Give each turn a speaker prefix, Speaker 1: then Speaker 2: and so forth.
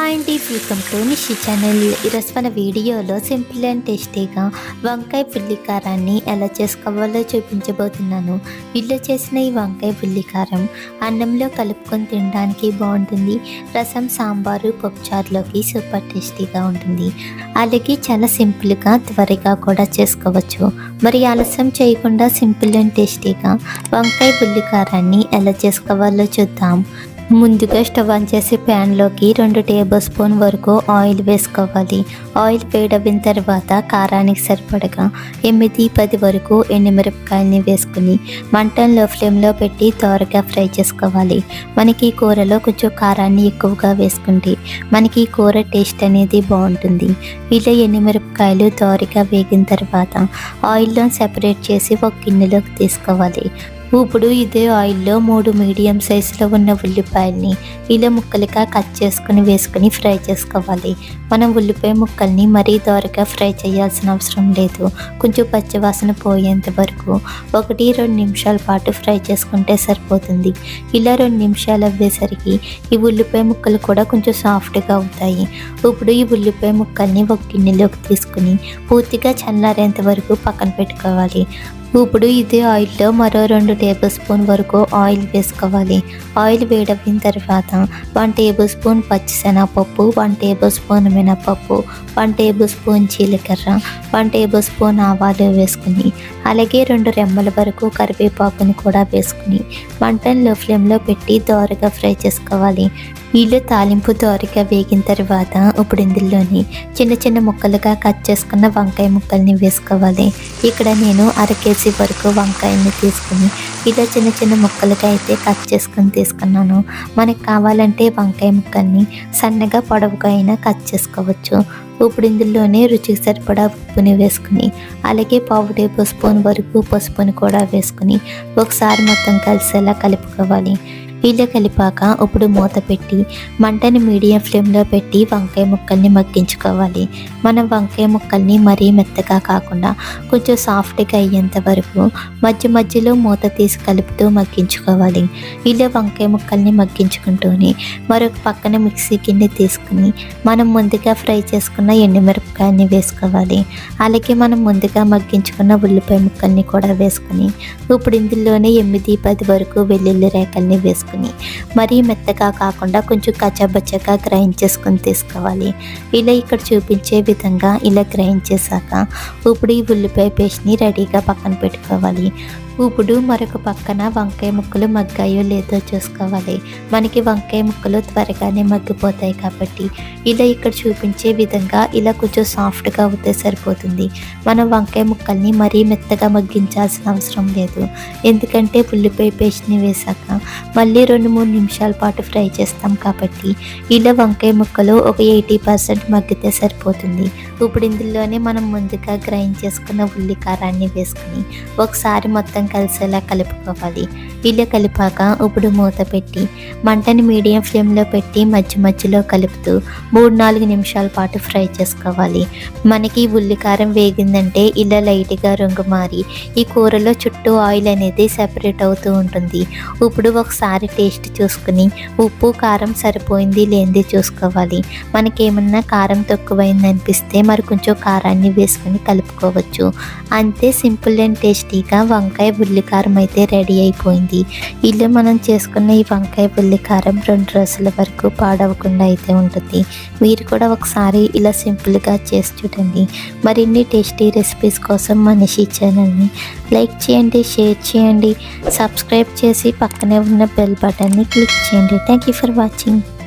Speaker 1: Hi అండి, welcome to Nishi channel. ఈరోజు మన వీడియోలో సింపుల్ అండ్ టేస్టీగా వంకాయ పుల్లికారాన్ని ఎలా చేసుకోవాలో చూపించబోతున్నాను. వీళ్ళు చేసిన ఈ వంకాయ పుల్లికారం అన్నంలో కలుపుకొని తినడానికి బాగుంటుంది. రసం, సాంబారు, పప్పుచారులోకి సూపర్ టేస్టీగా ఉంటుంది. అలాగే చాలా సింపుల్గా త్వరగా కూడా చేసుకోవచ్చు. మరి ఆలస్యం చేయకుండా సింపుల్ అండ్ టేస్టీగా వంకాయ పుల్లికారాన్ని ఎలా చేసుకోవాలో చూద్దాం. ముందుగా స్టవ్ ఆన్ చేసి ప్యాన్లోకి 2 టేబుల్ స్పూన్ వరకు ఆయిల్ వేసుకోవాలి. ఆయిల్ వేడవిన తర్వాత కారానికి సరిపడగా 8-10 వరకు ఎండుమిరపకాయలని వేసుకుని మంటను లో ఫ్లేమ్లో పెట్టి త్వరగా ఫ్రై చేసుకోవాలి. మనకి ఈ కూరలో కొంచెం కారాన్ని ఎక్కువగా వేసుకుంటే మనకి ఈ కూర టేస్ట్ అనేది బాగుంటుంది. ఇలా ఎండుమిరపకాయలు త్వరగా వేగిన తర్వాత ఆయిల్లో సెపరేట్ చేసి ఒక గిన్నెలోకి తీసుకోవాలి. ఇప్పుడు ఇదే ఆయిల్లో 3 మీడియం సైజులో ఉన్న ఉల్లిపాయల్ని ఇలా ముక్కలుగా కట్ చేసుకుని వేసుకుని ఫ్రై చేసుకోవాలి. మనం ఉల్లిపాయ ముక్కల్ని మరీ దోరగా ఫ్రై చేయాల్సిన అవసరం లేదు. కొంచెం పచ్చివాసన పోయేంత వరకు 1-2 నిమిషాల పాటు ఫ్రై చేసుకుంటే సరిపోతుంది. ఇలా 2 నిమిషాలు అవ్వేసరికి ఈ ఉల్లిపాయ ముక్కలు కూడా కొంచెం సాఫ్ట్గా అవుతాయి. ఇప్పుడు ఈ ఉల్లిపాయ ముక్కల్ని ఒక గిన్నెలోకి తీసుకుని పూర్తిగా చల్లారేంత వరకు పక్కన పెట్టుకోవాలి. ఇప్పుడు ఇదే ఆయిల్లో మరో 2 టేబుల్ స్పూన్ వరకు ఆయిల్ వేసుకోవాలి. ఆయిల్ వేడవిన తర్వాత 1 టేబుల్ స్పూన్ పచ్చిశనగపప్పు, 1 టేబుల్ స్పూన్ మినపప్పు, 1 టేబుల్ స్పూన్ జీలకర్ర, 1 టేబుల్ స్పూన్ ఆవాలు వేసుకుని అలాగే 2 రెమ్మల వరకు కరివేపాకుని కూడా వేసుకుని మంటను లో ఫ్లేమ్లో పెట్టి దోరగా ఫ్రై చేసుకోవాలి. వీళ్ళు తాలింపు దోరగా వేగిన తర్వాత ఇప్పుడు ఇందులోని చిన్న చిన్న ముక్కలుగా కట్ చేసుకున్న వంకాయ ముక్కల్ని వేసుకోవాలి. ఇక్కడ నేను 1/2 కేజీ వరకు వంకాయని తీసుకుని ఇలా చిన్న చిన్న ముక్కలుగా అయితే కట్ చేసుకుని తీసుకున్నాను. మనకు కావాలంటే వంకాయ ముక్కల్ని సన్నగా పొడవుగా అయినా కట్ చేసుకోవచ్చు. ఇప్పుడు ఇందులోనే రుచికి సరిపడా ఉప్పుని వేసుకుని అలాగే 1/2 టేబుల్ స్పూన్ వరకు పసుపుని కూడా వేసుకుని ఒకసారి మొత్తం కలిసేలా కలుపుకోవాలి. ఇలా కలిపాక ఇప్పుడు మూత పెట్టి మంటని మీడియం ఫ్లేమ్లో పెట్టి వంకాయ ముక్కల్ని మగ్గించుకోవాలి. మనం వంకాయ ముక్కల్ని మరీ మెత్తగా కాకుండా కొంచెం సాఫ్ట్గా అయ్యేంత వరకు మధ్య మధ్యలో మూత తీసి కలుపుతూ మగ్గించుకోవాలి. ఇలా వంకాయ ముక్కల్ని మగ్గించుకుంటూనే మరొక పక్కన మిక్సీ గిన్నె తీసుకుని మనం ముందుగా ఫ్రై చేసుకున్న ఎండుమిరపకాయని వేసుకోవాలి. అలాగే మనం ముందుగా మగ్గించుకున్న ఉల్లిపాయ ముక్కల్ని కూడా వేసుకుని ఇప్పుడు ఇందులోనే 8-10 వరకు వెల్లుల్లి రేకల్ని వేసుకుని మరీ మెత్తగా కాకుండా కొంచెం కచ్చాబచ్చగా గ్రైండ్ చేసుకొని తీసుకోవాలి. ఇలా ఇక్కడ చూపించే విధంగా ఇలా గ్రైండ్ చేశాక ఇప్పుడు ఈ ఉల్లిపాయ పేస్ట్ని రెడీగా పక్కన పెట్టుకోవాలి. ఇప్పుడు మరొక పక్కన వంకాయ ముక్కలు మగ్గాయో లేదో చూసుకోవాలి. మనకి వంకాయ ముక్కలు త్వరగానే మగ్గిపోతాయి కాబట్టి ఇలా ఇక్కడ చూపించే విధంగా ఇలా కొంచెం సాఫ్ట్గా అవుతే సరిపోతుంది. మనం వంకాయ ముక్కల్ని మరీ మెత్తగా మగ్గించాల్సిన అవసరం లేదు. ఎందుకంటే ఉల్లిపాయ పేస్ట్ని వేసాక మళ్ళీ 2-3 నిమిషాల పాటు ఫ్రై చేస్తాం కాబట్టి ఇలా వంకాయ ముక్కలు ఒక 80% మగ్గితే సరిపోతుంది. ఇప్పుడు ఇందులోనే మనం ముందుగా గ్రైండ్ చేసుకున్న ఉల్లి కారాన్ని వేసుకుని ఒకసారి మొత్తం కలిసేలా కలుపుకోవాలి. ఇలా కలిపాక ఇప్పుడు మూత పెట్టి మంటని మీడియం ఫ్లేమ్లో పెట్టి మధ్య మధ్యలో కలుపుతూ 3-4 నిమిషాల పాటు ఫ్రై చేసుకోవాలి. మనకి ఉల్లికారం వేగిందంటే ఇలా లైట్గా రంగు మారి ఈ కూరలో చుట్టూ ఆయిల్ అనేది సెపరేట్ అవుతూ ఉంటుంది. ఇప్పుడు ఒకసారి టేస్ట్ చూసుకుని ఉప్పు కారం సరిపోయింది లేనిది చూసుకోవాలి. మనకేమన్నా కారం తక్కువైంది అనిపిస్తే మరి కొంచెం కారాన్ని వేసుకుని కలుపుకోవచ్చు. అంతే, సింపుల్ అండ్ టేస్టీగా వంకాయ ఉల్లికారం అయితే రెడీ అయిపోయింది. ఇలా మనం చేసుకున్న ఈ వంకాయ ఉల్లికారం 2 రోజుల వరకు పాడవకుండా అయితే ఉంటుంది. మీరు కూడా ఒకసారి ఇలా సింపుల్గా చేసి చూడండి. మరిన్ని టేస్టీ రెసిపీస్ కోసం మా నిషి ఛానల్ని లైక్ చేయండి, షేర్ చేయండి, సబ్స్క్రైబ్ చేసి పక్కనే ఉన్న బెల్ బటన్ని క్లిక్ చేయండి. Thank you for watching.